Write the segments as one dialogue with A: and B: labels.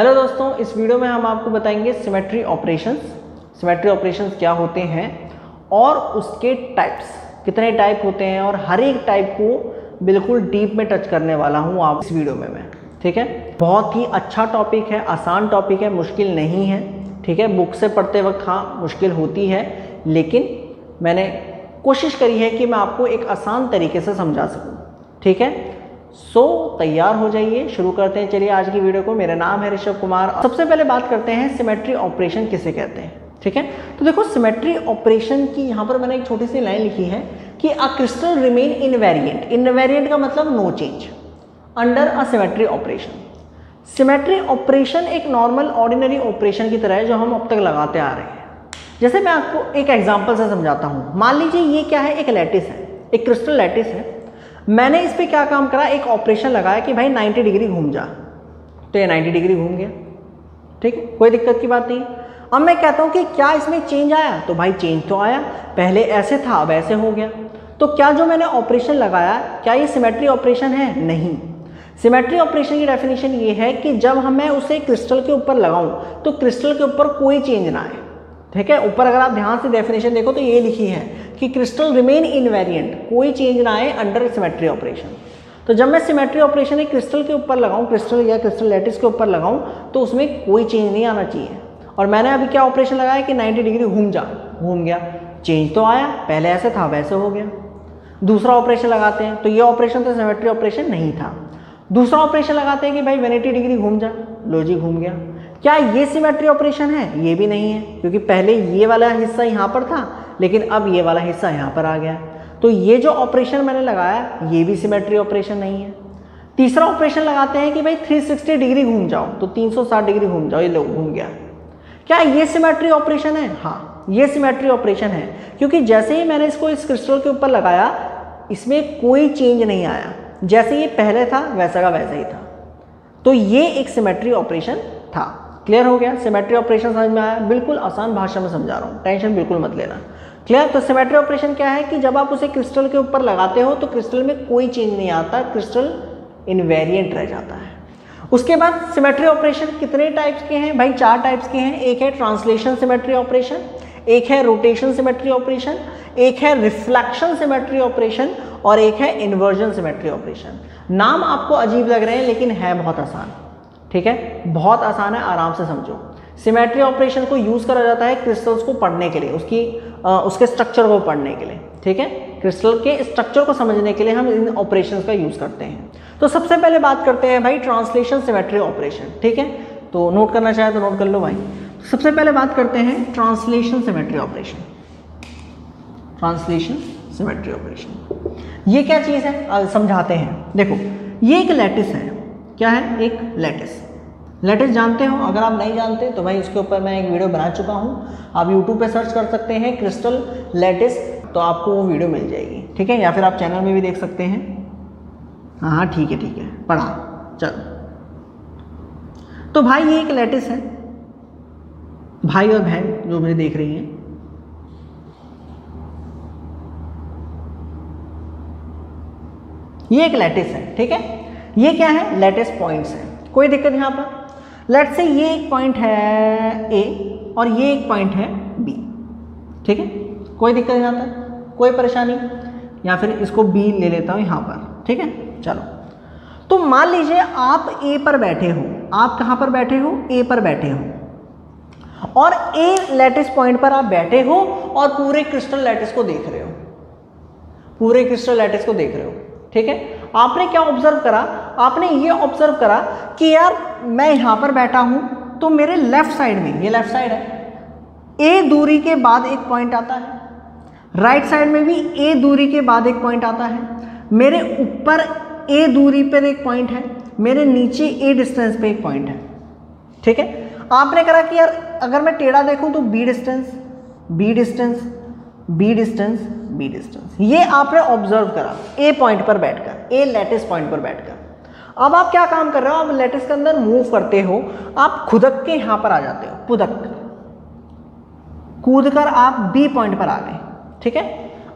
A: Hello दोस्तों, इस video में हम आपको बताएंगे सिमेट्री ऑपरेशंस। सिमेट्री ऑपरेशंस क्या होते हैं और उसके टाइप्स, कितने टाइप होते हैं, और हर एक टाइप को बिल्कुल डीप में टच करने वाला हूँ आप इस वीडियो में मैं। ठीक है, बहुत ही अच्छा टॉपिक है, आसान टॉपिक है, मुश्किल नहीं है। ठीक है, बुक से पढ़ते वक्त हाँ मुश्किल होती है, लेकिन मैंने कोशिश करी है कि मैं आपको एक आसान तरीके से समझा सकूँ। ठीक है, तैयार हो जाइए, शुरू करते हैं। चलिए आज की वीडियो को। मेरा नाम है ऋषभ कुमार। सबसे पहले बात करते हैं सिमेट्री ऑपरेशन किसे कहते हैं। ठीक है, तो देखो सिमेट्री ऑपरेशन की यहाँ पर मैंने एक छोटी सी लाइन लिखी है कि a crystal remain invariant. Invariant का मतलब no change under a symmetry operation. Symmetry operation एक नॉर्मल ऑर्डिनरी ऑपरेशन की तरह है जो हम अब तक लगाते आ रहे हैं। जैसे मैं आपको एक एग्जाम्पल से समझाता हूँ। मान लीजिए ये क्या है, एक लैटिस है, एक क्रिस्टल लैटिस है। मैंने इस पे क्या काम करा, एक ऑपरेशन लगाया कि भाई 90 डिग्री घूम जा, तो ये 90 डिग्री घूम गया। ठीक है, कोई दिक्कत की बात नहीं। अब मैं कहता हूँ कि क्या इसमें चेंज आया, तो भाई चेंज तो आया, पहले ऐसे था अब ऐसे हो गया। तो क्या जो मैंने ऑपरेशन लगाया, क्या ये सिमेट्री ऑपरेशन है? नहीं। सिमेट्री ऑपरेशन की डेफिनेशन ये है कि जब मैं उसे क्रिस्टल के ऊपर लगाऊं तो क्रिस्टल के ऊपर कोई चेंज ना आए। ठीक है, ऊपर अगर आप ध्यान से डेफिनेशन देखो तो ये लिखी है कि क्रिस्टल रिमेन इनवेरिएंट, कोई चेंज ना आए अंडर सिमेट्री ऑपरेशन। तो जब मैं सिमेट्री ऑपरेशन एक क्रिस्टल के ऊपर लगाऊं, क्रिस्टल या क्रिस्टल लैटिस के ऊपर लगाऊं, तो उसमें कोई चेंज नहीं आना चाहिए। और मैंने अभी क्या ऑपरेशन लगाया कि 90 डिग्री घूम जा, घूम गया, चेंज तो आया, पहले ऐसे था वैसे हो गया। दूसरा ऑपरेशन लगाते हैं तो ये ऑपरेशन तो सिमेट्री ऑपरेशन नहीं था। दूसरा ऑपरेशन लगाते हैं कि भाई 180 डिग्री घूम जा, लो जी घूम गया। क्या ये सिमेट्री ऑपरेशन है? ये भी नहीं है, क्योंकि पहले ये वाला हिस्सा यहाँ पर था लेकिन अब ये वाला हिस्सा यहाँ पर आ गया। तो ये जो ऑपरेशन मैंने लगाया ये भी सिमेट्री ऑपरेशन नहीं है। तीसरा ऑपरेशन लगाते हैं कि भाई 360 डिग्री घूम जाओ, तो 360 डिग्री घूम जाओ, ये लो घूम गया। क्या ये सिमेट्री ऑपरेशन है? हाँ, ये सिमेट्री ऑपरेशन है, क्योंकि जैसे ही मैंने इसको इस क्रिस्टल के ऊपर लगाया इसमें कोई चेंज नहीं आया, जैसे ये पहले था वैसा का वैसा ही था। तो ये एक सिमेट्री ऑपरेशन था। क्लियर हो गया? सिमेट्री ऑपरेशन समझ में आया? बिल्कुल आसान भाषा में समझा रहा हूँ, टेंशन बिल्कुल मत लेना। क्लियर? तो सिमेट्री ऑपरेशन क्या है कि जब आप उसे क्रिस्टल के ऊपर लगाते हो तो क्रिस्टल में कोई चेंज नहीं आता, क्रिस्टल इनवेरिएंट रह जाता है। उसके बाद सिमेट्री ऑपरेशन कितने टाइप्स के हैं? भाई 4 टाइप्स के हैं। एक है ट्रांसलेशन सिमेट्री ऑपरेशन, एक है रोटेशन सिमेट्री ऑपरेशन, एक है रिफ्लेक्शन सिमेट्री ऑपरेशन, और एक है इन्वर्जन सिमेट्री ऑपरेशन। नाम आपको अजीब लग रहे हैं लेकिन है बहुत आसान। ठीक है, बहुत आसान है, आराम से समझो। सिमेट्री ऑपरेशन को यूज करा जाता है क्रिस्टल्स को पढ़ने के लिए, उसके स्ट्रक्चर को पढ़ने के लिए। ठीक है, क्रिस्टल के स्ट्रक्चर को समझने के लिए हम इन ऑपरेशंस का यूज करते हैं। तो सबसे पहले बात करते हैं भाई ट्रांसलेशन सिमेट्री ऑपरेशन। ठीक है, तो नोट करना चाहे तो नोट कर लो भाई। सबसे पहले बात करते हैं translation symmetry operation. Translation symmetry operation ये क्या चीज़ है समझाते हैं। देखो ये एक लैटिस है। क्या है? एक लैटिस। लैटिस जानते हो? अगर आप नहीं जानते तो भाई उसके ऊपर मैं एक वीडियो बना चुका हूँ, आप यूट्यूब पे सर्च कर सकते हैं क्रिस्टल लैटिस, तो आपको वो वीडियो मिल जाएगी। ठीक है, या फिर आप चैनल में भी देख सकते हैं। हाँ ठीक है, पढ़ा। चलो, तो भाई ये एक लैटिस है। भाई और बहन जो मुझे देख रही हैं, ये एक लैटिस है। ठीक है, ये क्या है? लैटिस पॉइंट्स है। कोई दिक्कत यहाँ पर? लेट्स से ये एक पॉइंट है ए और ये एक पॉइंट है बी। ठीक है, कोई दिक्कत यहाँ तक? कोई परेशानी? या फिर इसको बी ले लेता हूँ यहाँ पर। ठीक है, चलो। तो मान लीजिए आप ए पर बैठे हो। आप कहाँ पर बैठे हो? ए पर बैठे हो, और ए लैटिस पॉइंट पर आप बैठे हो और पूरे क्रिस्टल लैटिस को देख रहे हो। पूरे क्रिस्टल लैटिस को देख रहे हो। ठीक है, आपने क्या ऑब्जर्व करा? आपने ये ऑब्जर्व करा कि यार मैं यहां पर बैठा हूं तो मेरे लेफ्ट साइड में, ये लेफ्ट साइड है, ए दूरी के बाद एक पॉइंट आता है। राइट साइड में भी ए दूरी के बाद एक पॉइंट आता है। मेरे ऊपर ए दूरी पर एक पॉइंट है, मेरे नीचे ए डिस्टेंस पे एक पॉइंट है। ठीक है, आपने करा कि यार अगर मैं टेढ़ा देखूं तो B distance, B distance, B distance, B distance, ये आपने ऑब्जर्व करा ए पॉइंट पर बैठकर, ए लैटिस पॉइंट पर बैठकर। अब आप क्या काम कर रहे हो? आप लैटिस के अंदर मूव करते हो, आप खुदक के यहां पर आ जाते हो, कूद कर आप बी पॉइंट पर आ गए। ठीक है,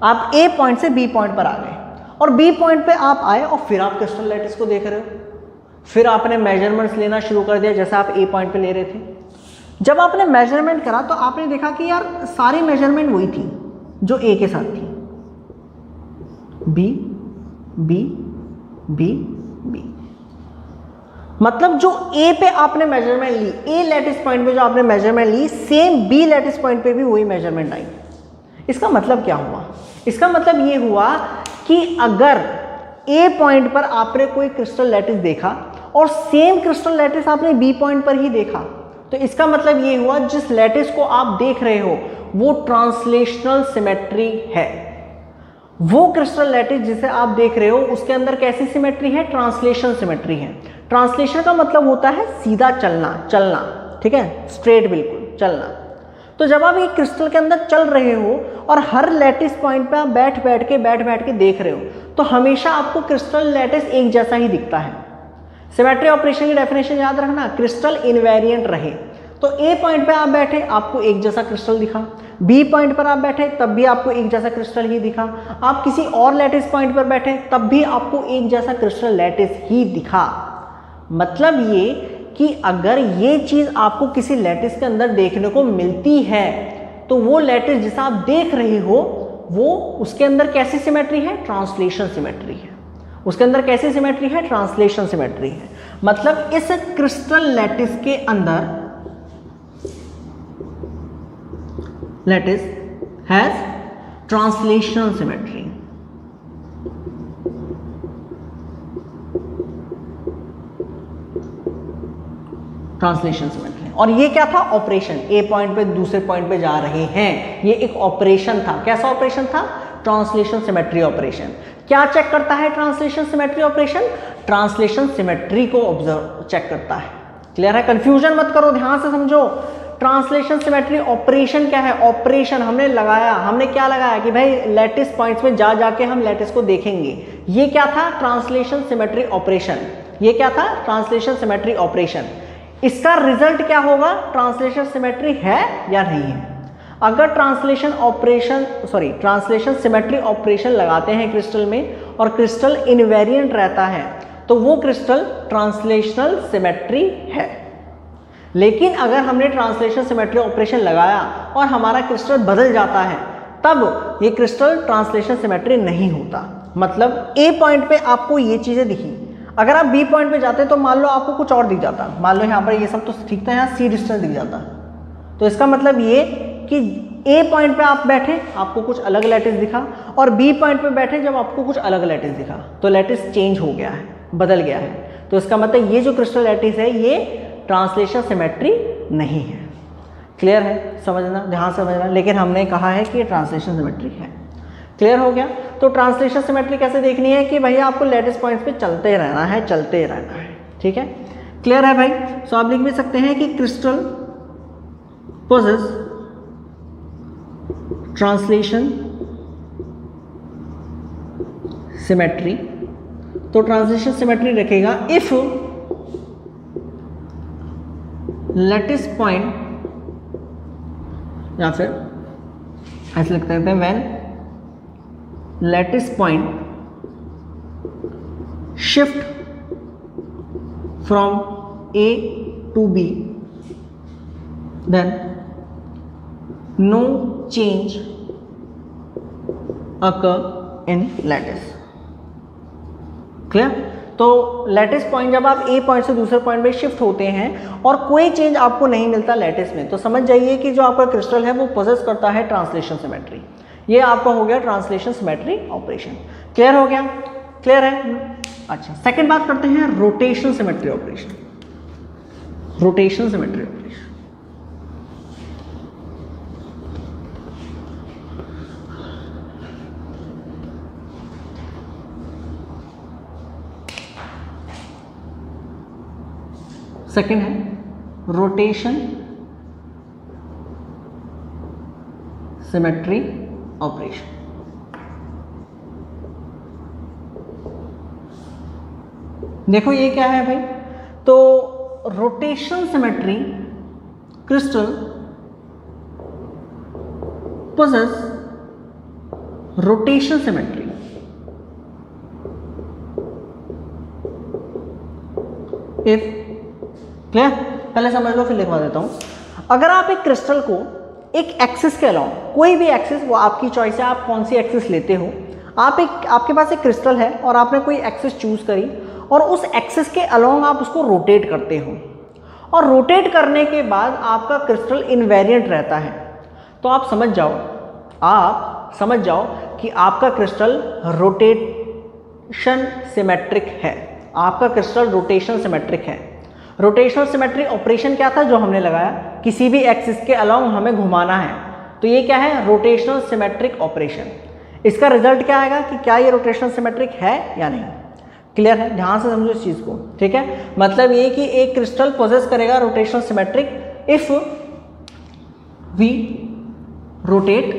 A: आप ए पॉइंट से बी पॉइंट पर आ गए और बी पॉइंट पे आप आए और फिर आप क्रिस्टल लैटिस को देख रहे हो। फिर आपने मेजरमेंट्स लेना शुरू कर दिया जैसा आप ए पॉइंट पे ले रहे थे। जब आपने मेजरमेंट करा तो आपने देखा कि यार सारी मेजरमेंट वही थी जो ए के साथ थी, बी बी बी बी। मतलब जो ए पे आपने मेजरमेंट ली, ए लैटिस पॉइंट पे जो आपने मेजरमेंट ली, सेम बी लैटिस पॉइंट पे भी वही मेजरमेंट आई। इसका मतलब क्या हुआ? इसका मतलब ये हुआ कि अगर ए पॉइंट पर आपने कोई क्रिस्टल लैटिस देखा और सेम क्रिस्टल लैटिस आपने बी पॉइंट पर ही देखा, तो इसका मतलब ये हुआ जिस लैटिस को आप देख रहे हो वो ट्रांसलेशनल सिमेट्री है। वो क्रिस्टल लैटिस जिसे आप देख रहे हो उसके अंदर कैसी सिमेट्री है? ट्रांसलेशन सिमेट्री है। ट्रांसलेशन का मतलब होता है सीधा चलना, चलना, ठीक है, स्ट्रेट बिल्कुल चलना। तो जब आप एक क्रिस्टल के अंदर चल रहे हो और हर लैटिस पॉइंट पे आप बैठ बैठ के देख रहे हो, तो हमेशा आपको क्रिस्टल लैटिस एक जैसा ही दिखता है। सिमेट्री ऑपरेशन की डेफिनेशन याद रखना, क्रिस्टल इनवेरिएंट रहे। तो ए पॉइंट पे आप बैठे आपको एक जैसा क्रिस्टल दिखा, बी पॉइंट पर आप बैठे तब भी आपको एक जैसा क्रिस्टल ही दिखा, आप किसी और लैटिस पॉइंट पर बैठे तब भी आपको एक जैसा क्रिस्टल लैटिस ही दिखा। मतलब ये कि अगर ये चीज आपको किसी लैटिस के अंदर देखने को मिलती है तो वो लैटिस जिसे आप देख रहे हो वो उसके अंदर कैसी सिमेट्री है? ट्रांसलेशन सिमेट्री है। उसके अंदर कैसी सिमेट्री है? ट्रांसलेशन सिमेट्री है। मतलब इस क्रिस्टल लैटिस के अंदर lattice has translational symmetry. Translation symmetry. और ये क्या था? ऑपरेशन। ए पॉइंट पे दूसरे पॉइंट पे जा रहे हैं, ये एक ऑपरेशन था। कैसा ऑपरेशन था? Translation symmetry operation. क्या चेक करता है translation symmetry operation? Translation symmetry को ऑब्जर्व चेक करता है। क्लियर है? कंफ्यूजन मत करो, ध्यान से समझो। ट्रांसलेशन सिमेट्री ऑपरेशन क्या है? ऑपरेशन हमने लगाया, हमने क्या लगाया कि भाई लैटिस पॉइंट्स में जा जाके हम लैटिस को देखेंगे। ये क्या था? Translation symmetry operation. ये क्या था? Translation symmetry operation. इसका रिजल्ट क्या होगा? ट्रांसलेशन सिमेट्री है या नहीं है। अगर ट्रांसलेशन सिमेट्री ऑपरेशन लगाते हैं क्रिस्टल में और क्रिस्टल इनवेरिएंट रहता है तो वो क्रिस्टल ट्रांसलेशनल सिमेट्री है। लेकिन अगर हमने ट्रांसलेशन सिमेट्री ऑपरेशन लगाया और हमारा क्रिस्टल बदल जाता है तब ये क्रिस्टल ट्रांसलेशन सिमेट्री नहीं होता। मतलब ए पॉइंट पे आपको ये चीजें दिखी, अगर आप बी पॉइंट पे जाते तो मान लो आपको कुछ और दिख जाता। मान लो यहाँ पर ये सब तो ठीक था, यहाँ सी डिस्टेंस दिख जाता। तो इसका मतलब ये कि ए पॉइंट पे आप बैठे आपको कुछ अलग लैटिस दिखा और बी पॉइंट पे बैठे जब आपको कुछ अलग लैटिस दिखा, तो लैटिस चेंज हो गया है, बदल गया है। तो इसका मतलब ये जो क्रिस्टल लैटिस है ये ट्रांसलेशन सिमेट्री नहीं है। क्लियर है? समझना, ध्यान से समझना। लेकिन हमने कहा है कि ये ट्रांसलेशन सिमेट्री है। क्लियर हो गया? तो ट्रांसलेशन सिमेट्री कैसे देखनी है कि भैया आपको लैटिस पॉइंट्स पे चलते रहना है, चलते रहना है। ठीक है? क्लियर है भाई? सो आप लिख भी सकते हैं कि क्रिस्टल पोजेस ट्रांसलेशन सिमेट्री। तो ट्रांसलेशन सिमेट्री रखेगा इफ लैटिस पॉइंट, या फिर ऐसे लिखते हैं when lattice point shift from A to B then no change occur in lattice. Clear? तो लैटिस पॉइंट जब आप ए पॉइंट से दूसरे पॉइंट पे शिफ्ट होते हैं और कोई चेंज आपको नहीं मिलता लैटिस में, तो समझ जाइए कि जो आपका क्रिस्टल है वो पोजेस करता है ट्रांसलेशन सिमेट्री। ये आपका हो गया ट्रांसलेशन सिमेट्री ऑपरेशन। क्लियर हो गया? क्लियर है? अच्छा, सेकंड बात करते हैं rotation symmetry operation. Rotation symmetry operation second है रोटेशन सिमेट्री ऑपरेशन। देखो ये क्या है भाई? तो rotation symmetry crystal possess rotation symmetry. If clear, पहले समझ लो फिर लिखवा देता हूँ। अगर आप एक क्रिस्टल को एक एक्सिस के अलावा, कोई भी एक्सिस, वो आपकी चॉइस है आप कौन सी एक्सिस लेते हो, आपके पास एक क्रिस्टल है और आपने कोई एक्सिस चूज करी और उस एक्सिस के अलोंग आप उसको रोटेट करते हो और रोटेट करने के बाद आपका क्रिस्टल इनवेरिएंट रहता है, तो आप समझ जाओ कि आपका क्रिस्टल रोटेशन सिमेट्रिक है। आपका क्रिस्टल रोटेशन सिमेट्रिक है। रोटेशनल सिमेट्री ऑपरेशन क्या था जो हमने लगाया, किसी भी एक्सिस के अलोंग हमें घुमाना है, तो ये क्या है, रोटेशनल सिमेट्रिक ऑपरेशन। इसका रिजल्ट क्या आएगा कि क्या ये रोटेशनल सिमेट्रिक है या नहीं। क्लियर है, ध्यान से समझो इस चीज को, ठीक है। मतलब ये कि एक क्रिस्टल पोजेस करेगा rotational symmetric if we rotate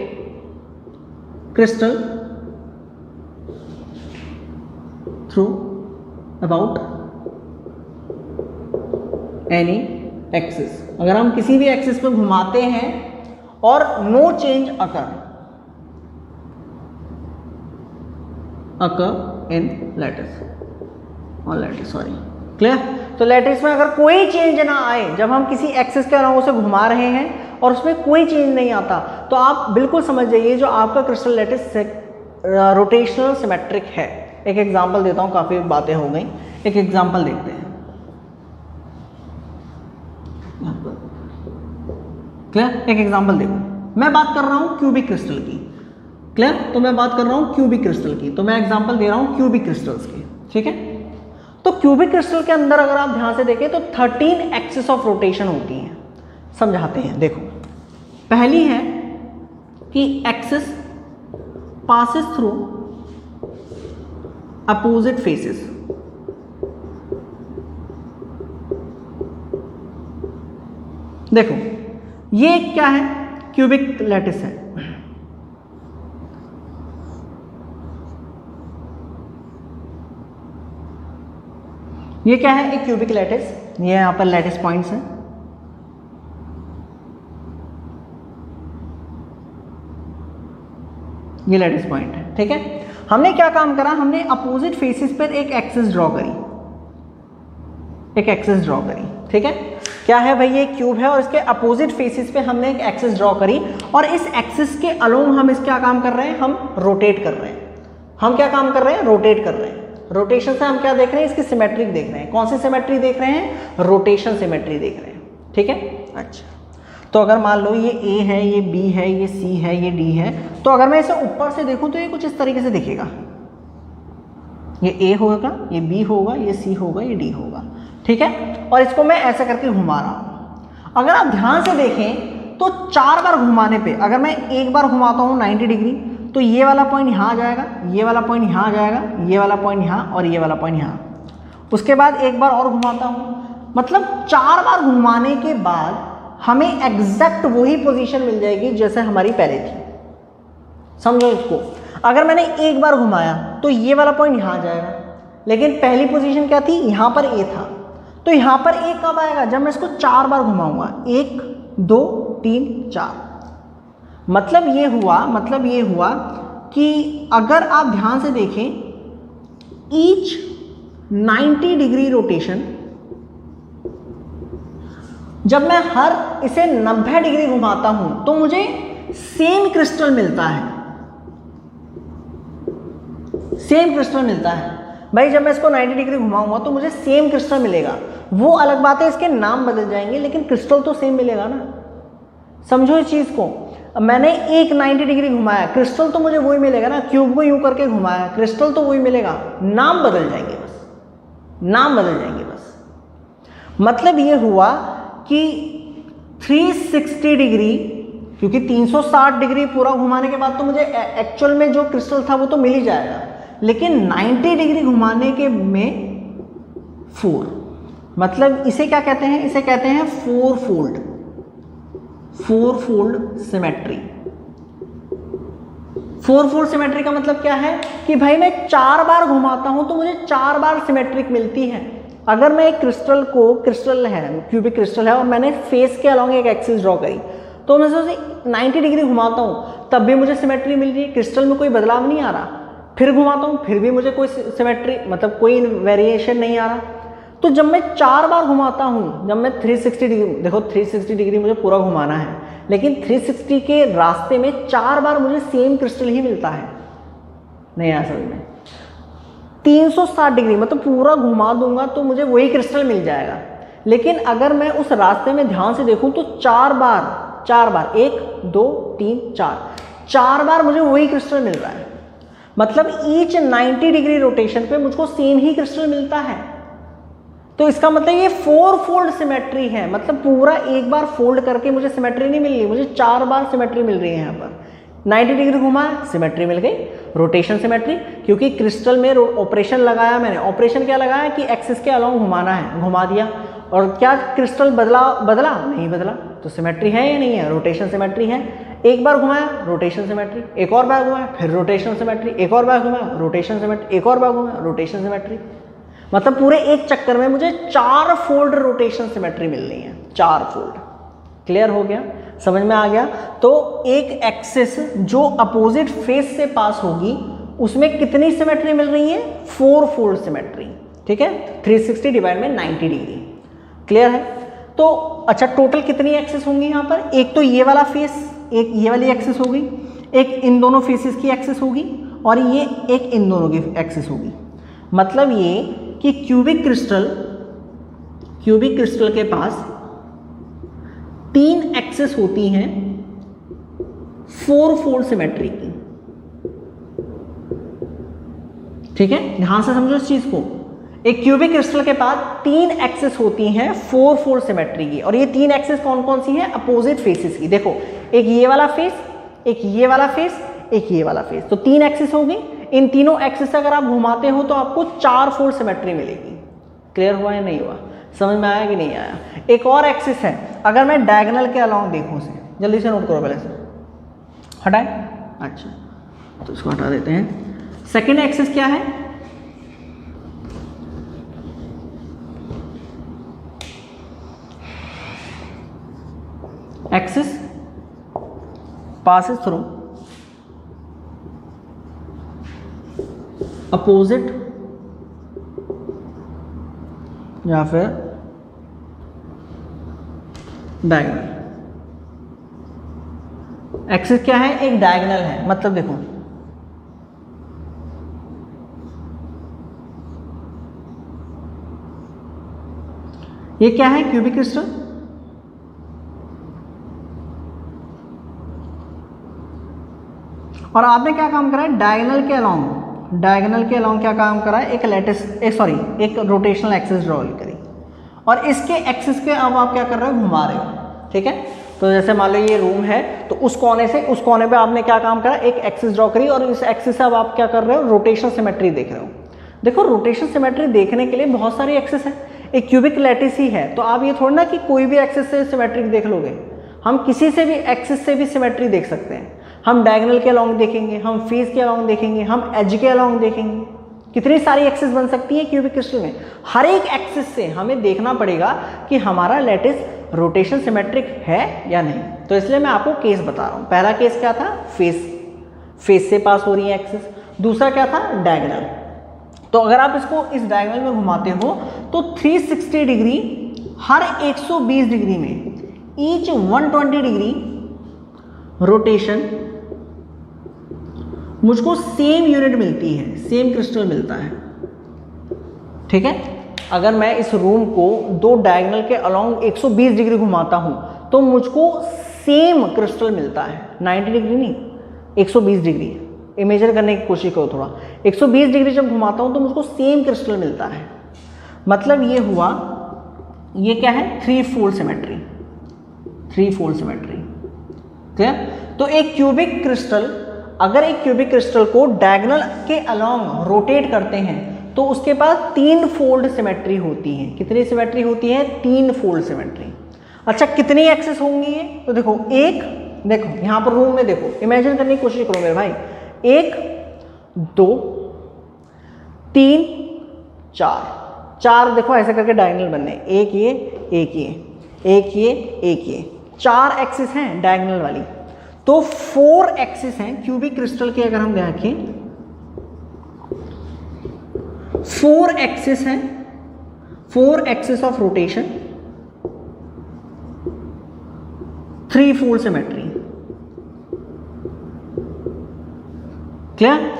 A: crystal through about any axis. अगर हम किसी भी एक्सिस पे घुमाते हैं और no change occur in lattice और लैटिस, सॉरी, क्लियर। तो लैटिस में अगर कोई चेंज ना आए, जब हम किसी एक्सिस के अलावा उसे घुमा रहे हैं और उसमें कोई चेंज नहीं आता, तो आप बिल्कुल समझ जाइए जो आपका क्रिस्टल लैटिस रोटेशनल सिमेट्रिक है। एक एग्जांपल देता हूं, काफी बातें हो गई, एक एग्जांपल देखते हैं। क्लियर, एक एग्जांपल देखो, मैं बात कर रहा हूं क्यूबिक क्रिस्टल की। क्लियर, तो मैं बात कर रहा हूं क्यूबिक क्रिस्टल की, तो मैं एग्जांपल दे रहा हूं क्यूबिक क्रिस्टल्स की, ठीक है। तो क्यूबिक क्रिस्टल के अंदर अगर आप ध्यान से देखें तो 13 एक्सिस ऑफ रोटेशन होती हैं। समझाते हैं, देखो, पहली है कि axis passes through opposite faces. देखो ये क्या है, क्यूबिक लैटिस है। ये क्या है, एक क्यूबिक लैटिस, ये यहां पर लैटिस पॉइंट्स हैं। ये लैटिस पॉइंट है, ठीक है। हमने क्या काम करा, हमने अपोजिट फेसेस पर एक एक्सिस ड्रॉ करी, ठीक है। क्या है भाई, ये क्यूब है और इसके अपोजिट फेसेस पे हमने एक एक्सिस ड्रॉ करी और इस एक्सिस के अलोंग हम इस क्या काम कर रहे हैं, हम रोटेट कर रहे हैं। हम क्या काम कर रहे हैं, रोटेट कर रहे हैं। रोटेशन से हम क्या देख रहे हैं, इसकी सिमेट्रिक देख रहे हैं। कौन सी सिमेट्री देख रहे हैं, रोटेशन सिमेट्री देख रहे हैं, ठीक है। अच्छा, तो अगर मान लो ये ए है, ये बी है, ये सी है, ये डी है, तो अगर मैं इसे ऊपर से देखूं तो ये कुछ इस तरीके से दिखेगा। ये ए होगा, ये बी होगा, ये सी होगा, ये डी होगा, ठीक है। और इसको मैं ऐसा करके घुमा रहा हूं। अगर आप ध्यान से देखें तो 4 बार घुमाने पे, अगर मैं एक बार घुमाता हूं 90 डिग्री, तो ये वाला पॉइंट यहाँ आ जाएगा, ये वाला पॉइंट यहाँ आ जाएगा, ये वाला पॉइंट यहाँ और ये वाला पॉइंट यहाँ। उसके बाद एक बार और घुमाता हूँ, मतलब 4 बार घुमाने के बाद हमें एग्जैक्ट वही पोजीशन मिल जाएगी जैसे हमारी पहले थी। समझो इसको, अगर मैंने एक बार घुमाया तो ये वाला पॉइंट यहाँ आ जाएगा, लेकिन पहली पोजीशन क्या थी, यहाँ पर ए था, तो यहाँ पर ए कब आएगा, जब मैं इसको 4 बार घुमाऊंगा, 1 2 3 4। मतलब ये हुआ कि अगर आप ध्यान से देखें, ईच 90 डिग्री रोटेशन, जब मैं हर इसे 90 डिग्री घुमाता हूं तो मुझे सेम क्रिस्टल मिलता है, सेम क्रिस्टल मिलता है। भाई जब मैं इसको 90 डिग्री घुमाऊंगा तो मुझे सेम क्रिस्टल मिलेगा। वो अलग बात है, इसके नाम बदल जाएंगे, लेकिन क्रिस्टल तो सेम मिलेगा ना। समझो इस चीज को, मैंने एक 90 डिग्री घुमाया, क्रिस्टल तो मुझे वही मिलेगा ना। क्यूब को यूं करके घुमाया, क्रिस्टल तो वही मिलेगा, नाम बदल जाएंगे बस, नाम बदल जाएंगे बस। मतलब ये हुआ कि 360 डिग्री, क्योंकि 360 डिग्री पूरा घुमाने के बाद तो मुझे एक्चुअल में जो क्रिस्टल था वो तो मिल ही जाएगा, लेकिन 90 डिग्री घुमाने के में 4, मतलब इसे क्या कहते हैं, इसे कहते हैं 4 फोल्ड सिमेट्री। 4 फोल्ड सिमेट्री का मतलब क्या है कि भाई मैं 4 बार घुमाता हूं तो मुझे 4 बार सिमेट्रिक मिलती है। अगर मैं एक क्रिस्टल को, क्रिस्टल है, क्यूबिक क्रिस्टल है, और मैंने फेस के अलोंग एक एक्सिस ड्रॉ करी, तो मैं उसे 90 डिग्री घुमाता हूं तब भी मुझे सिमेट्री मिल रही है, क्रिस्टल में कोई बदलाव नहीं आ रहा। फिर घुमाता हूं फिर भी मुझे कोई सिमेट्री, मतलब कोई वेरिएशन नहीं आ रहा। तो तो जब मैं 4 बार घुमाता हूँ, जब मैं 360 डिग्री, देखो 360 डिग्री मुझे पूरा घुमाना है, लेकिन 360 के रास्ते में 4 बार मुझे सेम क्रिस्टल ही मिलता है, नहीं आया समझ में। 360 डिग्री मतलब पूरा घुमा दूंगा तो मुझे वही क्रिस्टल मिल जाएगा, लेकिन अगर मैं उस रास्ते में ध्यान से देखूं तो 4 बार 1 2 3 4 बार मुझे वही क्रिस्टल मिल रहा है। मतलब ईच 90 डिग्री रोटेशन पे मुझको सेम ही क्रिस्टल मिलता है। तो इसका मतलब ये 4 फोल्ड सिमेट्री है, मतलब पूरा एक बार फोल्ड करके मुझे सिमेट्री नहीं मिल रही, मुझे 4 बार सिमेट्री मिल रही है। यहाँ पर 90 डिग्री घुमा, सिमेट्री मिल गई, रोटेशन सिमेट्री, क्योंकि क्रिस्टल में ऑपरेशन लगाया मैंने। ऑपरेशन क्या लगाया कि एक्सिस के अलोंग घुमाना है, घुमा दिया, और क्या क्रिस्टल बदला नहीं बदला, तो सिमेट्री है या नहीं है, रोटेशन सिमेट्री है। एक बार घुमाया रोटेशन सिमेट्री, एक और बार घुमाया फिर रोटेशन सिमेट्री, एक और बार घुमाया रोटेशन सिमेट्री, एक और बार घुमाया रोटेशन सिमेट्री। मतलब पूरे एक चक्कर में मुझे 4 फोल्ड रोटेशन सिमेट्री मिल रही है, 4 फोल्ड। क्लियर हो गया, समझ में आ गया। तो एक एक्सिस जो अपोजिट फेस से पास होगी उसमें कितनी सिमेट्री मिल रही है, 4 फोल्ड सिमेट्री। ठीक है, 360 डिवाइड में 90 डिग्री। क्लियर है। तो अच्छा, टोटल कितनी एक्सिस होंगी यहाँ पर, एक तो ये वाला फेस, एक ये वाली एक्सिस होगी, एक इन दोनों फेसिस की एक्सिस होगी, और ये एक इन दोनों की एक्सिस होगी। मतलब ये कि क्यूबिक क्रिस्टल के पास 3 एक्सिस होती हैं 4 फोल्ड सिमेट्री की। ठीक है, ध्यान से समझो इस चीज को। एक क्यूबिक क्रिस्टल के पास 3 एक्सिस होती हैं 4 फोल्ड सिमेट्री की, और ये 3 एक्सिस कौन कौन सी हैं, अपोजिट फेसिस की। देखो, एक ये वाला फेस, एक ये वाला फेस, एक ये वाला फेस, तो 3 एक्सिस होगी। इन तीनों एक्सिस अगर आप घुमाते हो तो आपको 4 फोल्ड सिमेट्री मिलेगी। क्लियर हुआ या नहीं हुआ, समझ में आया कि नहीं आया। एक और एक्सिस है, अगर मैं डायगोनल के अलोंग देखूं से, जल्दी से नोट करो, पहले से हटाए, अच्छा तो इसको हटा देते हैं। सेकेंड एक्सिस क्या है, एक्सिस passes through अपोजिट या फिर डायगोनल। एक्सिस क्या है, एक डायगोनल है। मतलब देखो, ये क्या है, क्यूबिक क्रिस्टल, और आपने क्या काम करा है, डायगोनल के अलोंग क्या काम करा है, एक रोटेशनल एक्सिस ड्रॉ करी, और इसके एक्सिस के अब आप क्या कर रहे हो, घुमा रहे हो। ठीक है, तो जैसे मान लो ये रूम है, तो उस कोने से उस कोने पे आपने क्या काम करा, एक एक्सिस ड्रॉ करी, और इस एक्सिस से अब आप क्या कर रहे हो, रोटेशन सिमेट्री देख रहे हो। देखो, रोटेशन सिमेट्री देखने के लिए बहुत सारी एक्सिस है, एक क्यूबिक लैटिस ही है, तो आप ये थोड़ा ना कि कोई भी एक्सिस से सिमेट्रिक देख लोगे। हम किसी से भी एक्सिस से भी सिमेट्री देख सकते हैं। हम डायगोनल के अलोंग देखेंगे, हम फेस के अलोंग देखेंगे, हम एज के अलोंग देखेंगे। कितनी सारी एक्सिस बन सकती है क्यूबिक क्रिस्टल में। हर एक एक्सिस से हमें देखना पड़ेगा कि हमारा लैटिस रोटेशन सिमेट्रिक है या नहीं। तो इसलिए मैं आपको केस बता रहा हूँ। पहला केस क्या था, फेस से पास हो रही है एक्सिस। दूसरा क्या था, डायगोनल। तो अगर आप इसको इस डायगोनल में घुमाते हो तो 360 डिग्री हर 120 डिग्री में, ईच 120 डिग्री रोटेशन मुझको सेम यूनिट मिलती है, सेम क्रिस्टल मिलता है। ठीक है, अगर मैं इस रूम को 2 डायगोनल के अलोंग 120 डिग्री घुमाता हूं तो मुझको सेम क्रिस्टल मिलता है, 90 डिग्री नहीं, 120 डिग्री। इमेजिन करने की कोशिश करो थोड़ा। 120 डिग्री जब घुमाता हूं तो मुझको सेम क्रिस्टल मिलता है। मतलब ये हुआ, ये क्या है, 3 फोल्ड सिमेट्री। ठीक है, तो एक क्यूबिक क्रिस्टल, अगर एक क्यूबिक क्रिस्टल को डायगोनल के अलोंग रोटेट करते हैं तो उसके पास 3 फोल्ड सिमेट्री होती है। कितनी सिमेट्री होती है, 3 फोल्ड सिमेट्री। अच्छा, कितनी एक्सिस होंगी ये, तो देखो देखो यहां पर रूम में देखो, इमेजिन करने की कोशिश करो मेरे भाई। 1 2 3 4 देखो ऐसे करके डायगोनल बनने, एक ये, एक ये, एक ये, एक ये, 4 एक्सिस हैं डायगोनल वाली। तो 4 एक्सिस हैं क्यूबिक क्रिस्टल के। अगर हम देखें 4 एक्सिस हैं, 4 axis of rotation, 3 fold symmetry. Clear?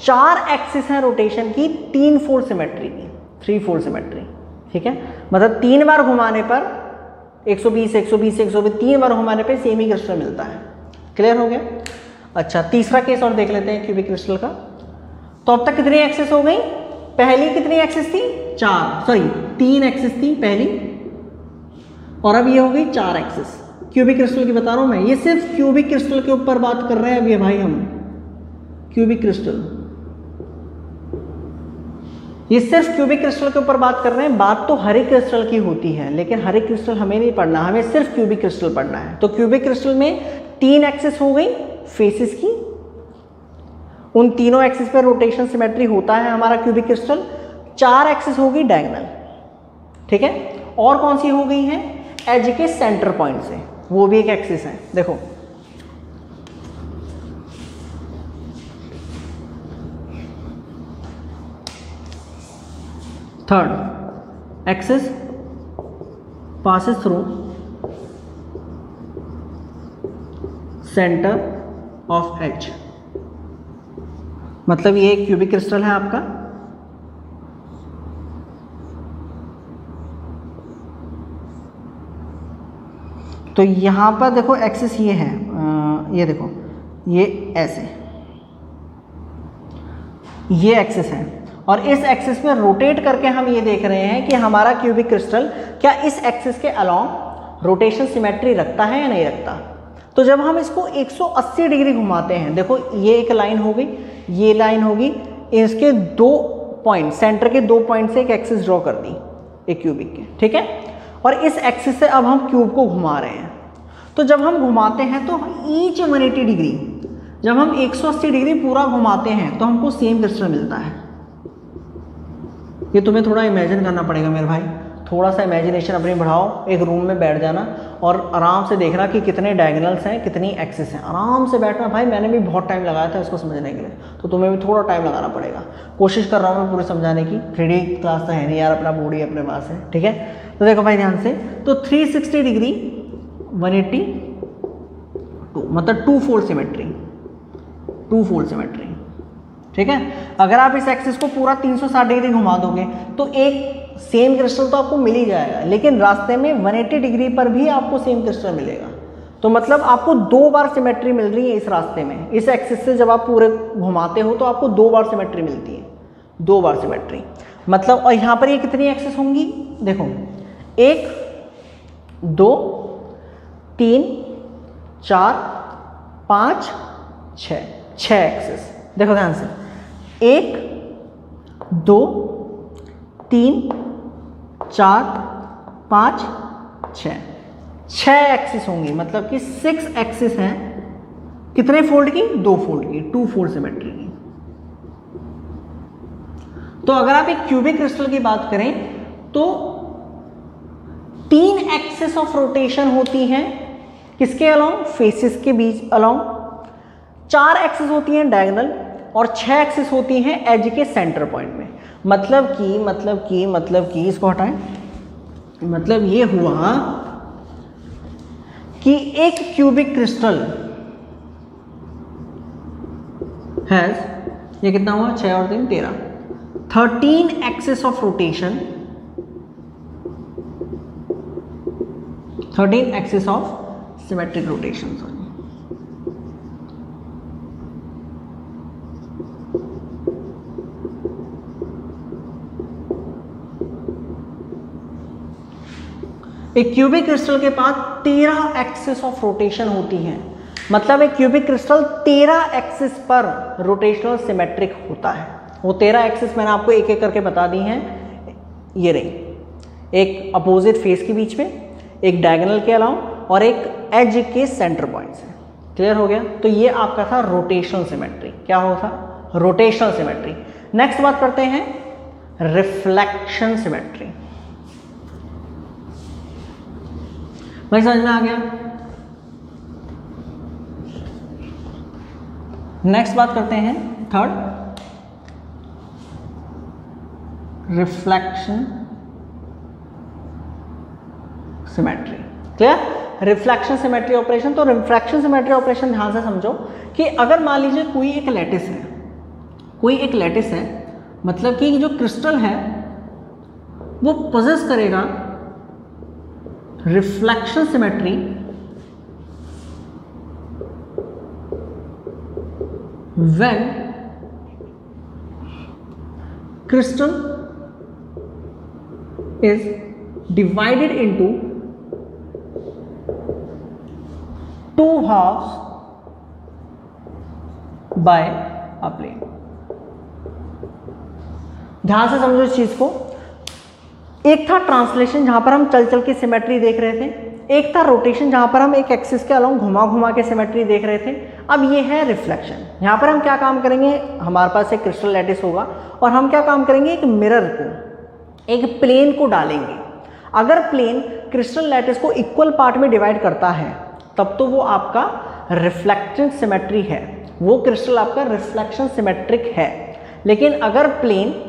A: 4 axis है रोटेशन की, 3 फोल्ड सिमेट्री की, 3 फोल्ड सिमेट्री। ठीक है, मतलब 3 बार घुमाने पर 120 120 120 3 बार घुमाने पे सेम ही क्रिस्टल मिलता है। क्लियर हो गया? अच्छा, तीसरा केस और देख लेते हैं क्यूबिक क्रिस्टल का। तो अब तक कितनी एक्सिस हो गई? पहली कितनी एक्सिस थी? 3 एक्सिस थी पहली, और अब ये हो गई 4 एक्सिस। क्यूबिक क्रिस्टल की बता रहा हूं मैं, ये सिर्फ क्यूबिक क्रिस्टल के ऊपर बात कर रहे हैं अभी भाई हम। क्यूबिक क्रिस्टल, ये सिर्फ क्यूबिक क्रिस्टल के ऊपर बात कर रहे हैं। बात तो हर एक क्रिस्टल की होती है, लेकिन हर एक क्रिस्टल हमें नहीं पढ़ना, हमें सिर्फ क्यूबिक क्रिस्टल पढ़ना है। तो क्यूबिक क्रिस्टल में 3 एक्सिस हो गई फेसिस की, उन तीनों एक्सिस पर रोटेशन सिमेट्री होता है हमारा क्यूबिक क्रिस्टल। 4 एक्सिस होगी डायगोनल। ठीक है, और कौन सी हो गई है? एज के सेंटर पॉइंट से, वो भी एक एक्सिस है। देखो third axis passes through center of H, मतलब ये एक क्यूबिक क्रिस्टल है आपका। तो यहां पर देखो एक्सिस ये है, ये देखो ये ऐसे, ये एक्सिस है, और इस एक्सिस में रोटेट करके हम ये देख रहे हैं कि हमारा क्यूबिक क्रिस्टल क्या इस एक्सिस के अलोंग रोटेशन सिमेट्री रखता है या नहीं रखता। तो जब हम इसको 180 डिग्री घुमाते हैं, देखो ये एक लाइन हो गई, ये लाइन होगी, इसके 2 पॉइंट, सेंटर के 2 पॉइंट से एक एक्सिस ड्रॉ कर दी एक क्यूबिक के। ठीक है, और इस एक्सिस से अब हम क्यूब को घुमा रहे हैं। तो जब हम घुमाते हैं तो ईच 180 डिग्री, जब हम 180 डिग्री पूरा घुमाते हैं तो हमको सेम क्रिस्टल मिलता है। ये तुम्हें थोड़ा इमेजिन करना पड़ेगा मेरे भाई, थोड़ा सा इमेजिनेशन अपनी बढ़ाओ, एक रूम में बैठ जाना और आराम से देखना कि कितने डायगोनल्स हैं, कितनी एक्सिस हैं। आराम से बैठना भाई, मैंने भी बहुत टाइम लगाया था इसको समझने के लिए, तो तुम्हें भी थोड़ा टाइम लगाना पड़ेगा। कोशिश कर रहा हूँ मैं पूरे समझाने की, 3D क्लास तो है नहीं यार, अपना बॉडी अपने पास है। ठीक है, तो देखो भाई ध्यान से, तो 360 डिग्री 182, मतलब 2 फोल्ड सिमेट्री, 2 फोल्ड सिमेट्री। ठीक है, अगर आप इस एक्सिस को पूरा 360 डिग्री घुमा दोगे तो एक सेम क्रिस्टल तो आपको मिल ही जाएगा, लेकिन रास्ते में 180 डिग्री पर भी आपको सेम क्रिस्टल मिलेगा। तो मतलब आपको 2 बार सिमेट्री मिल रही है इस रास्ते में। इस एक्सिस से जब आप पूरे घुमाते हो तो आपको 2 बार सिमेट्री मिलती है, 2 बार सिमेट्री मतलब। और यहाँ पर ये कितनी एक्सिस होंगी? देखो 1 2 3 4 5 6, 6 एक्सिस। देखो ध्यान से, 1 2 3 4 5 6, 6 एक्सिस होंगी, मतलब कि 6 एक्सिस हैं। कितने फोल्ड की? 2 फोल्ड की, 2 फोल्ड सिमेट्री की। तो अगर आप एक क्यूबिक क्रिस्टल की बात करें तो 3 एक्सिस ऑफ रोटेशन होती हैं, किसके अलोंग? फेसिस के बीच अलोंग। 4 एक्सिस होती हैं डायगोनल, और 6 एक्सिस होती हैं एज के सेंटर पॉइंट में। मतलब कि इसको हटाएं, मतलब ये हुआ कि एक क्यूबिक क्रिस्टल हैज, ये कितना हुआ? 6 और 3 13, 13 axis of rotation, 13 axis of symmetric rotation. एक क्यूबिक क्रिस्टल के पास 13 एक्सिस ऑफ रोटेशन होती हैं, मतलब एक क्यूबिक क्रिस्टल 13 एक्सिस पर रोटेशनल सिमेट्रिक होता है। वो 13 एक्सिस मैंने आपको एक एक करके बता दी हैं। ये रही, एक अपोजिट फेस के बीच में, एक डायगोनल के अलाउंग, और एक एज के सेंटर पॉइंट से। क्लियर हो गया? तो ये आपका था रोटेशनल सिमेट्री। क्या होता? Rotational symmetry. नेक्स्ट बात करते हैं रिफ्लेक्शन सिमेट्री। भाई समझ में आ गया? नेक्स्ट बात करते हैं third, reflection symmetry. Clear? Reflection symmetry operation. तो रिफ्रैक्शन सिमेट्री ऑपरेशन ध्यान से समझो कि अगर मान लीजिए कोई एक लैटिस है, मतलब कि जो क्रिस्टल है वो पोजेस करेगा reflection symmetry when crystal is divided into two halves by a plane। ध्यान से समझो इस चीज को। एक था ट्रांसलेशन जहां पर हम चल चल के सिमेट्री देख रहे थे, एक था रोटेशन जहां पर हम एक एक्सिस के अलोंग घुमा घुमा के सिमेट्री देख रहे थे। अब ये है रिफ्लेक्शन। यहाँ पर हम क्या काम करेंगे, हमारे पास एक क्रिस्टल लैटिस होगा और हम क्या काम करेंगे, एक मिरर को, एक प्लेन को डालेंगे। अगर प्लेन क्रिस्टल लैटिस को इक्वल पार्ट में डिवाइड करता है तब तो वो आपका रिफ्लेक्शन सिमेट्री है, वो क्रिस्टल आपका रिफ्लेक्शन सिमेट्रिक है। लेकिन अगर प्लेन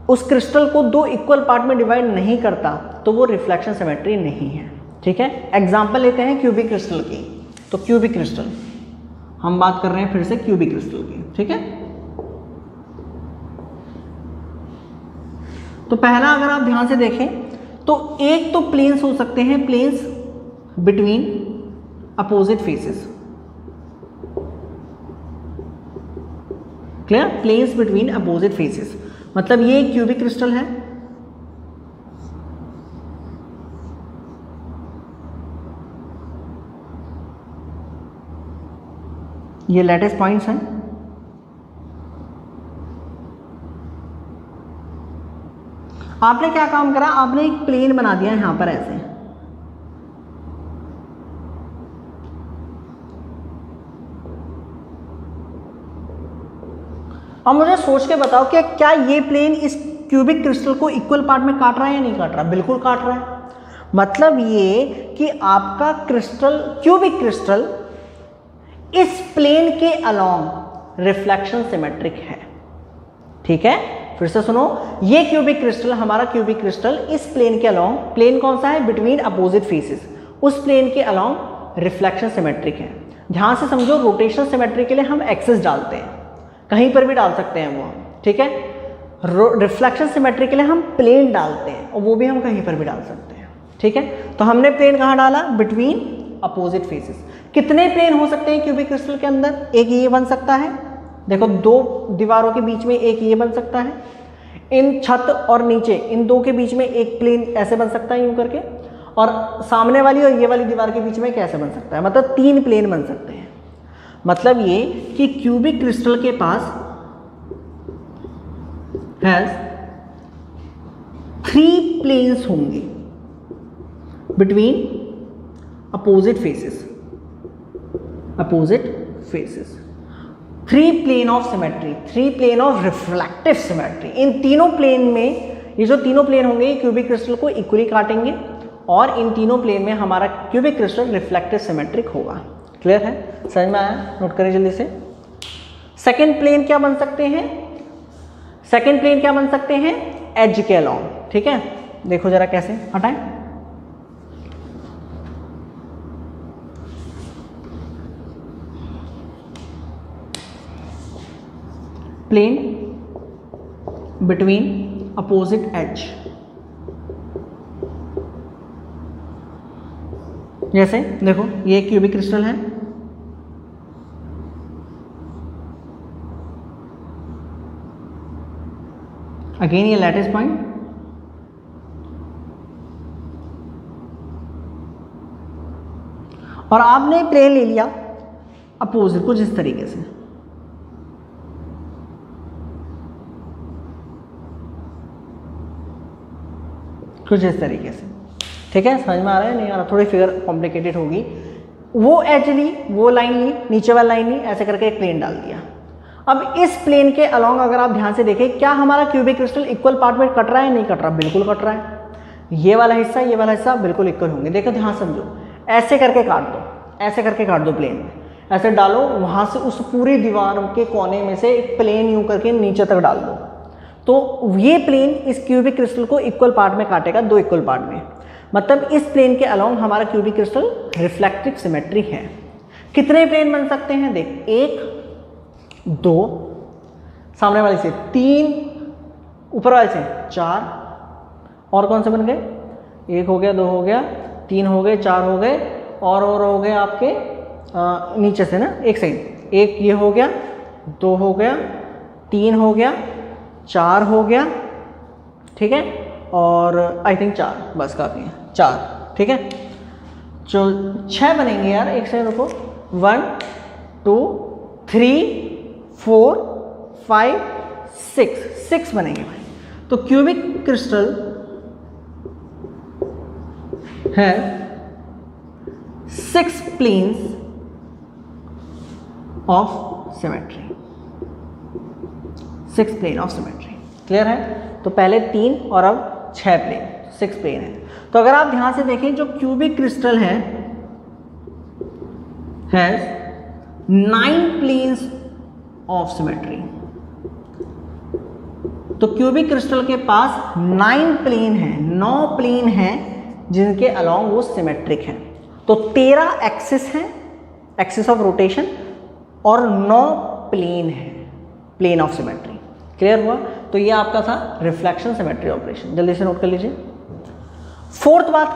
A: उस क्रिस्टल को दो इक्वल पार्ट में डिवाइड नहीं करता तो वो रिफ्लेक्शन सिमेट्री नहीं है। ठीक है, एग्जांपल लेते हैं क्यूबिक क्रिस्टल की। तो क्यूबिक क्रिस्टल हम बात कर रहे हैं फिर से क्यूबिक क्रिस्टल की। ठीक है, तो पहला अगर आप ध्यान से देखें तो एक तो प्लेन्स हो सकते हैं, planes between opposite faces. Clear? Planes between opposite faces, मतलब ये क्यूबिक क्रिस्टल है, ये लैटिस पॉइंट्स हैं। आपने क्या काम करा, आपने एक प्लेन बना दिया यहां पर ऐसे। अब मुझे सोच के बताओ कि क्या ये प्लेन इस क्यूबिक क्रिस्टल को इक्वल पार्ट में काट रहा है या नहीं काट रहा? बिल्कुल काट रहा है। मतलब ये कि आपका क्रिस्टल, क्यूबिक क्रिस्टल इस प्लेन के अलोंग रिफ्लेक्शन सिमेट्रिक है। ठीक है, फिर से सुनो, ये क्यूबिक क्रिस्टल, हमारा क्यूबिक क्रिस्टल इस प्लेन के अलोंग, प्लेन कौन सा है, बिटवीन अपोजिट फेसेस, उस प्लेन के अलोंग रिफ्लेक्शन सिमेट्रिक है। ध्यान से समझो, रोटेशन सिमेट्री के लिए हम एक्सिस डालते हैं, कहीं पर भी डाल सकते हैं वो हम। ठीक है, रिफ्लेक्शन सिमेट्री के लिए हम प्लेन डालते हैं और वो भी हम कहीं पर भी डाल सकते हैं। ठीक है, तो हमने प्लेन कहाँ डाला, बिटवीन अपोजिट फेसेस। कितने प्लेन हो सकते हैं क्यूबिक क्रिस्टल के अंदर? एक ये बन सकता है, देखो दो दीवारों के बीच में एक ये बन सकता है, इन छत और नीचे इन दो के बीच में एक प्लेन ऐसे बन सकता है यूं करके, और सामने वाली और ये वाली दीवार के बीच में कैसे बन सकता है, मतलब 3 प्लेन बन सकते हैं। मतलब ये कि क्यूबिक क्रिस्टल के पास हैज 3 प्लेन्स होंगे between opposite faces, opposite faces. 3 plane of symmetry, 3 plane of reflective symmetry. इन तीनों प्लेन में, ये जो तीनों प्लेन होंगे ये क्यूबिक क्रिस्टल को इक्वली काटेंगे और इन तीनों प्लेन में हमारा क्यूबिक क्रिस्टल रिफ्लेक्टिव सिमेट्रिक होगा। क्लियर है? समझ में आया? नोट करें जल्दी से। सेकेंड प्लेन क्या बन सकते हैं? सेकेंड प्लेन क्या बन सकते हैं? एज के अलोंग। ठीक है, देखो जरा कैसे हटाएं। प्लेन बिटवीन अपोजिट एज, जैसे देखो ये क्यूबिक क्रिस्टल है, अगेन ये लैटिस पॉइंट, और आपने प्लेन ले लिया अपोजिट कुछ इस तरीके से। कुछ इस तरीके से। ठीक है, समझ में आ रहा है? नहीं आ रहा? थोड़ी फिगर कॉम्प्लिकेटेड होगी। वो एज ली, वो लाइन ली, नीचे वाली लाइन ली, ऐसे करके एक प्लेन डाल दिया। अब इस प्लेन के अलोंग अगर आप ध्यान से देखें, क्या हमारा क्यूबिक क्रिस्टल इक्वल पार्ट में कट रहा है? नहीं कट रहा, बिल्कुल कट रहा है। ये वाला हिस्सा, ये वाला हिस्सा बिल्कुल इक्वल होंगे। देखो ध्यान समझो, ऐसे करके काट दो, ऐसे करके काट दो प्लेन में, ऐसे डालो, वहां से उस पूरी दीवार के कोने में से एक प्लेन यूं करके नीचे तक डाल दो, तो ये प्लेन इस क्यूबिक क्रिस्टल को इक्वल पार्ट में काटेगा, 2 इक्वल पार्ट में। मतलब इस प्लेन के अलोंग हमारा क्यूबिक क्रिस्टल रिफ्लेक्टिव सिमेट्री है। कितने प्लेन बन सकते हैं देख, 1 2, सामने वाले से 3, ऊपर वाले से 4, और कौन से बन गए, 1 हो गया, 2 हो गया, 3 हो गए, 4 हो गए, और हो गए आपके नीचे से ना, एक सेकंड, 1 ये हो गया, 2 हो गया, 3 हो गया, 4 हो गया, ठीक है, और आई थिंक 4 बस काफ़ी है, 4, ठीक है। जो 6 बनेंगे यार, एक सेकंड रुको, 1 2 3 4 5 6 बनेंगे भाई। तो क्यूबिक क्रिस्टल है 6 planes of symmetry, 6 plane of symmetry. Clear है? तो पहले 3 और अब 6 प्लेन, 6 प्लेन है। तो अगर आप ध्यान से देखें, जो क्यूबिक क्रिस्टल है 9 प्लेन्स ऑफ सिमेट्री। तो क्यूबिक क्रिस्टल के पास 9 प्लेन है, 9 प्लेन हैं जिनके अलोंग वो सिमेट्रिक है। तो 13 एक्सिस है, एक्सिस ऑफ रोटेशन, और 9 प्लेन है, प्लेन ऑफ सिमेट्री। क्लियर हुआ? तो ये आपका था रिफ्लेक्शन सिमेट्री ऑपरेशन। जल्दी से नोट कर लीजिए। फोर्थ बात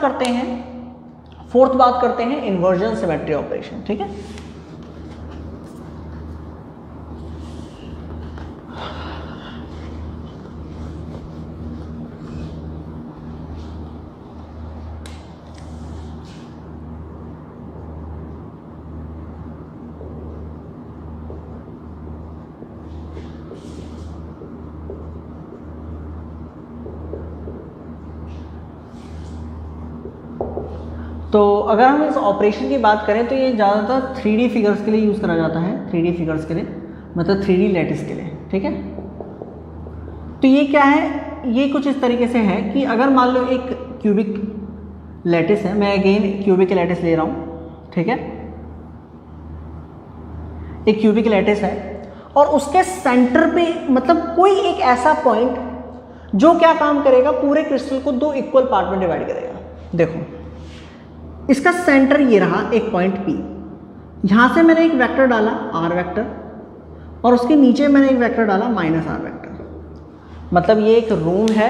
A: करते हैं इन्वर्जन सिमेट्री ऑपरेशन, ठीक है। तो अगर हम इस ऑपरेशन की बात करें तो ये ज़्यादातर 3D फिगर्स के लिए यूज़ करा जाता है, 3D फिगर्स के लिए, मतलब 3D लैटिस के लिए, ठीक है। तो ये क्या है, ये कुछ इस तरीके से है कि अगर मान लो एक क्यूबिक लैटिस है, मैं अगेन क्यूबिक लैटिस ले रहा हूँ, ठीक है। एक क्यूबिक लैटिस है और उसके सेंटर पे मतलब कोई एक ऐसा पॉइंट जो क्या काम करेगा, पूरे क्रिस्टल को 2 इक्वल पार्ट में डिवाइड करेगा। देखो इसका सेंटर ये रहा, एक पॉइंट P। यहां से मैंने एक वेक्टर डाला R वेक्टर, और उसके नीचे मैंने एक वेक्टर डाला -R वेक्टर। मतलब ये एक रूम है,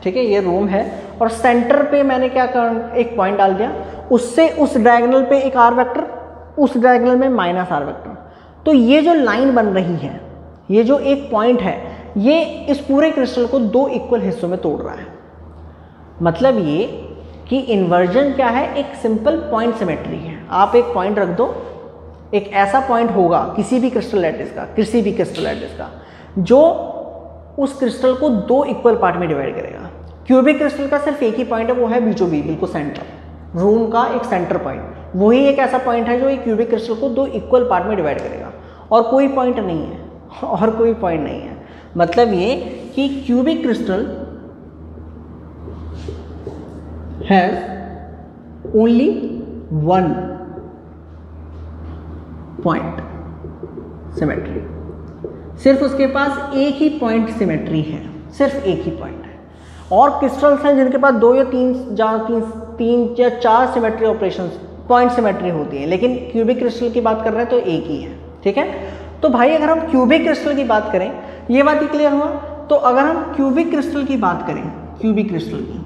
A: ठीक है, ये रूम है, और सेंटर पे मैंने क्या कर, एक पॉइंट डाल दिया, उससे उस डायगोनल पे एक R वेक्टर, उस डायगोनल में -R वेक्टर। तो ये जो लाइन बन रही है, ये जो एक पॉइंट है, ये इस पूरे क्रिस्टल को 2 इक्वल हिस्सों में तोड़ रहा है। मतलब ये कि इन्वर्जन क्या है, एक सिंपल पॉइंट सिमेट्री है। आप एक पॉइंट रख दो, एक ऐसा पॉइंट होगा किसी भी क्रिस्टल लैटिस का, जो उस क्रिस्टल को 2 इक्वल पार्ट में डिवाइड करेगा। क्यूबिक क्रिस्टल का सिर्फ एक ही पॉइंट है, वो है बीचों बीच, बिल्कुल सेंटर, रूम का एक सेंटर पॉइंट। वही एक ऐसा पॉइंट है जो एक क्यूबिक क्रिस्टल को 2 इक्वल पार्ट में डिवाइड करेगा, और कोई पॉइंट नहीं है। मतलब ये कि cubic crystal has only 1 point symmetry। सिर्फ उसके पास एक ही पॉइंट सिमेट्री है, सिर्फ एक ही पॉइंट है। और क्रिस्टल्स हैं जिनके पास 2 या 3 या 4 सिमेट्री ऑपरेशंस, पॉइंट सिमेट्री होती है, लेकिन क्यूबिक क्रिस्टल की बात कर रहे हैं तो एक ही है, ठीक है। तो भाई अगर हम क्यूबिक क्रिस्टल की बात करें, ये बात ही क्लियर हुआ। तो अगर हम क्यूबिक क्रिस्टल की बात करें, क्यूबिक क्रिस्टल की,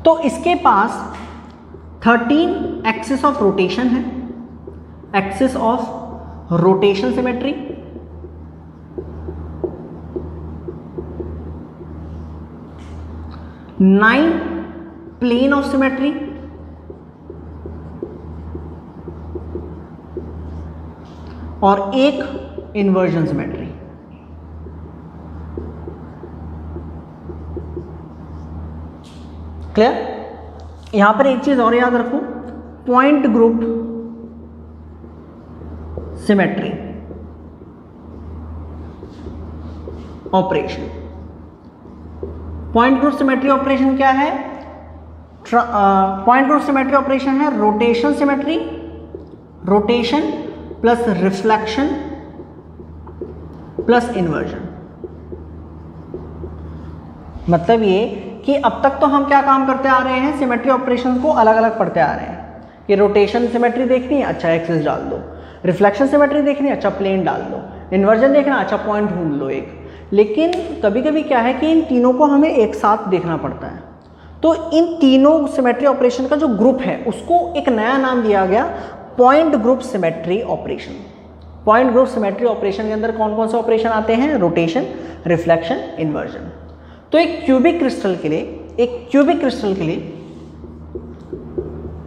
A: तो इसके पास 13 एक्सिस ऑफ रोटेशन है, axis of rotation symmetry, nine plane of symmetry, और एक इन्वर्जन सिमेट्री। क्लियर? यहां पर एक चीज और याद रखो, point group symmetry operation. Point group symmetry operation क्या है? पॉइंट ग्रुप सिमेट्री ऑपरेशन है rotation symmetry, rotation plus reflection plus inversion. मतलब ये कि अब तक तो हम क्या काम करते आ रहे हैं, सिमेट्री ऑपरेशन को अलग अलग पढ़ते आ रहे हैं कि रोटेशन सिमेट्री देखनी है, अच्छा एक्सिस डाल दो, रिफ्लेक्शन सिमेट्री देखनी है, अच्छा प्लेन डाल दो, इन्वर्जन देखना, अच्छा पॉइंट ढूंढ लो एक। लेकिन कभी कभी क्या है कि इन तीनों को हमें एक साथ देखना पड़ता है, तो इन तीनों सिमेट्री ऑपरेशन का जो ग्रुप है उसको एक नया नाम दिया गया point group symmetry operation. Point group symmetry operation के अंदर कौन कौन से ऑपरेशन आते हैं, रोटेशन, रिफ्लेक्शन, इन्वर्जन। तो एक क्यूबिक क्रिस्टल के लिए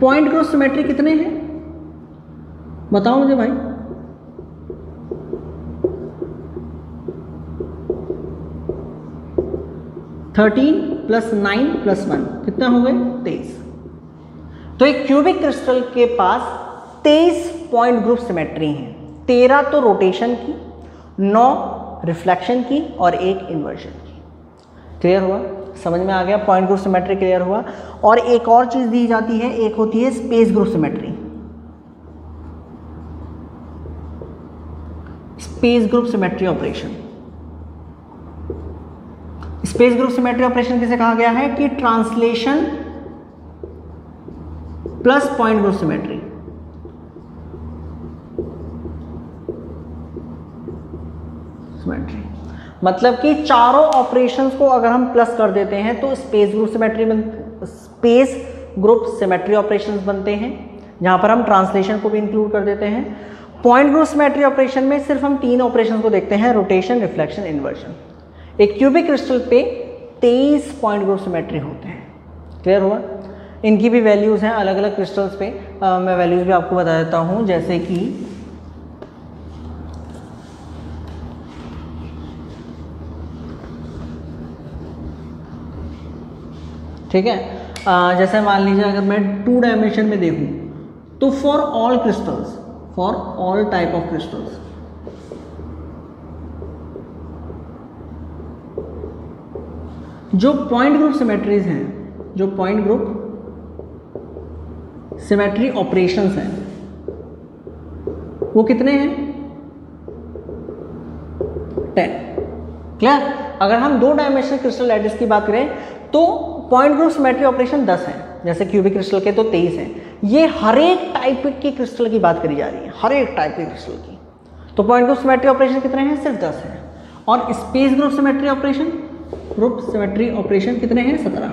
A: पॉइंट ग्रुप सिमेट्री कितने हैं बताओ मुझे भाई। 13 + 9 + 1 कितना हो गए 23। तो एक क्यूबिक क्रिस्टल के पास 23 पॉइंट ग्रुप सिमेट्री हैं, 13 तो रोटेशन की, 9 रिफ्लेक्शन की और 1 इन्वर्जन की। क्लियर हुआ, समझ में आ गया, पॉइंट ग्रुप सिमेट्री क्लियर हुआ। और एक और चीज दी जाती है, एक होती है space group symmetry. Space group symmetry operation, space group symmetry operation किसे कहा गया है कि translation plus point group symmetry. मतलब कि चारों ऑपरेशंस को अगर हम प्लस कर देते हैं तो स्पेस ग्रुप सिमेट्री ऑपरेशंस बनते हैं, जहां पर हम ट्रांसलेशन को भी इंक्लूड कर देते हैं। पॉइंट ग्रुप सिमेट्री ऑपरेशन में सिर्फ हम 3 ऑपरेशंस को देखते हैं, रोटेशन, रिफ्लेक्शन, इन्वर्जन। एक क्यूबिक क्रिस्टल पे 23 पॉइंट ग्रुप सिमेट्री होते हैं। क्लियर हुआ, इनकी भी वैल्यूज हैं अलग अलग क्रिस्टल्स पे, मैं वैल्यूज भी आपको बता देता हूं, जैसे कि ठीक है, जैसे मान लीजिए अगर मैं 2 डायमेंशन में देखूं तो for all crystals, for all type of crystals, जो पॉइंट ग्रुप सिमेट्रीज हैं, जो पॉइंट ग्रुप सिमेट्री ऑपरेशंस हैं वो कितने हैं 10। क्लियर, अगर हम 2 डायमेंशनल क्रिस्टल लैटिस की बात करें तो पॉइंट ग्रुप सिमेट्री ऑपरेशन 10 हैं, जैसे क्यूबिक क्रिस्टल के तो 23 हैं। ये हर एक टाइप की क्रिस्टल की बात करी जा रही है, हर एक टाइप के क्रिस्टल की। तो पॉइंट ग्रुप सिमेट्री ऑपरेशन कितने हैं, सिर्फ 10 हैं। और स्पेस ग्रुप सिमेट्री ऑपरेशन कितने हैं, 17।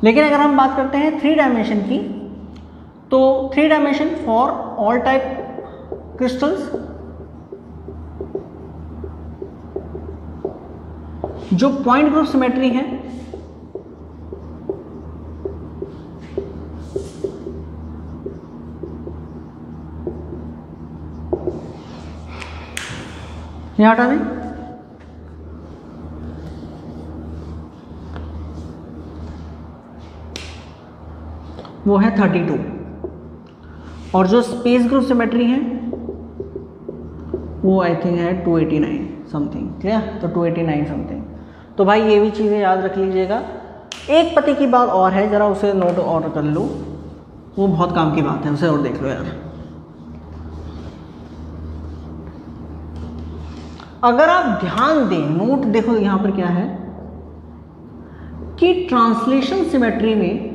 A: लेकिन अगर हम बात करते हैं 3 डायमेंशन की, तो 3 dimension for all type crystals, जो पॉइंट ग्रुप सिमेट्री है यहां हटा दें, वो है 32। और जो स्पेस ग्रुप सिमेट्री है वो आई थिंक है 289 समथिंग। क्लियर, तो 289 समथिंग। तो भाई ये भी चीज़ें याद रख लीजिएगा। एक पते की बात और है, ज़रा उसे नोट और कर लो, वो बहुत काम की बात है, उसे और देख लो यार। अगर आप ध्यान दें, नोट देखो यहाँ पर क्या है कि ट्रांसलेशन सिमेट्री में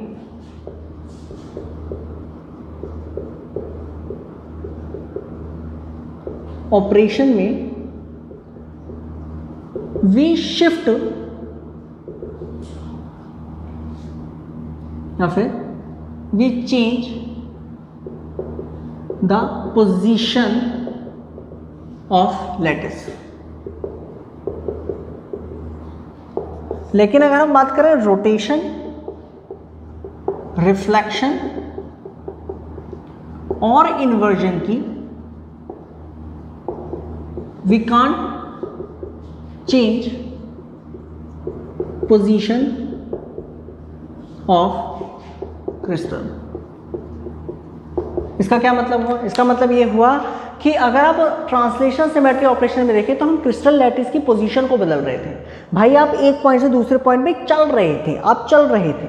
A: ऑपरेशन में वी शिफ्ट या फिर we change the position of lattice. लेकिन अगर हम बात करें रोटेशन, रिफ्लेक्शन और इन्वर्जन की, we can't change position of crystal. इसका क्या मतलब हुआ, इसका मतलब ये हुआ कि अगर आप ट्रांसलेशन सिमेट्री ऑपरेशन में देखें तो हम क्रिस्टल लैटिस की पोजीशन को बदल रहे थे। भाई आप एक पॉइंट से दूसरे पॉइंट पे चल रहे थे, आप चल रहे थे,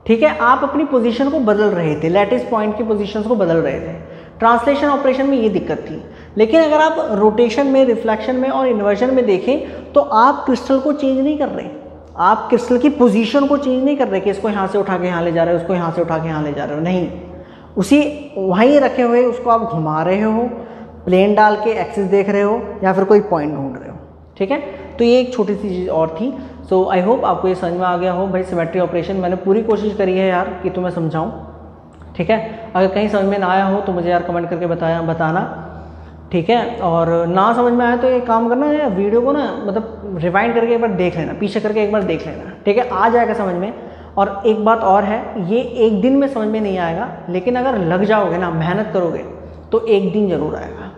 A: ठीक है, आप अपनी पोजीशन को बदल रहे थे, लैटिस पॉइंट की पोजीशंस को बदल रहे थे। ट्रांसलेशन ऑपरेशन में ये दिक्कत थी। लेकिन अगर आप रोटेशन में, रिफ्लेक्शन में और इन्वर्जन में देखें तो आप क्रिस्टल को चेंज नहीं कर रहे, आप क्रिस्टल की पोजीशन को चेंज नहीं कर रहे कि इसको यहाँ से उठा के यहाँ ले जा रहे हो, उसको यहाँ से उठा के यहाँ ले जा रहे हो, नहीं, उसी वहीं रखे हुए उसको आप घुमा रहे हो, प्लेन डाल के एक्सिस देख रहे हो या फिर कोई पॉइंट ढूंढ रहे हो, ठीक है। तो ये एक छोटी सी चीज़ और थी। सो आई होप आपको ये समझ में आ गया हो भाई। सिमेट्री ऑपरेशन मैंने पूरी कोशिश करी है यार कि तुम्हें समझाऊँ, ठीक है। अगर कहीं समझ में ना आया हो तो मुझे यार कमेंट करके बताना, ठीक है। और ना समझ में आया तो एक काम करना है, वीडियो को ना मतलब रिवाइंड करके एक बार देख लेना, पीछे करके एक बार देख लेना, ठीक है, आ जाएगा समझ में। और एक बात और है, ये एक दिन में समझ में नहीं आएगा, लेकिन अगर लग जाओगे ना, मेहनत करोगे तो एक दिन ज़रूर आएगा,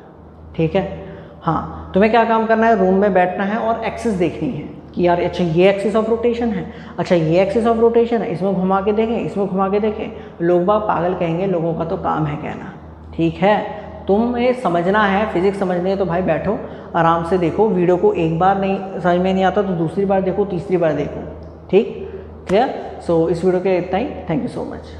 A: ठीक है। हाँ, तुम्हें क्या काम करना है, रूम में बैठना है और एक्सिस देखनी है कि यार अच्छा ये एक्सिस ऑफ रोटेशन है, अच्छा ये एक्सिस ऑफ रोटेशन है, इसमें घुमा के देखें, इसमें घुमा के देखें। लोग बाग पागल कहेंगे, लोगों का तो काम है कहना, ठीक है। तुम्हें समझना है, फिजिक्स समझनी है तो भाई बैठो आराम से देखो वीडियो को, एक बार नहीं समझ में नहीं आता तो दूसरी बार देखो, तीसरी बार देखो, ठीक, क्लियर। सो इस वीडियो के लिए इतना ही, थैंक यू सो मच।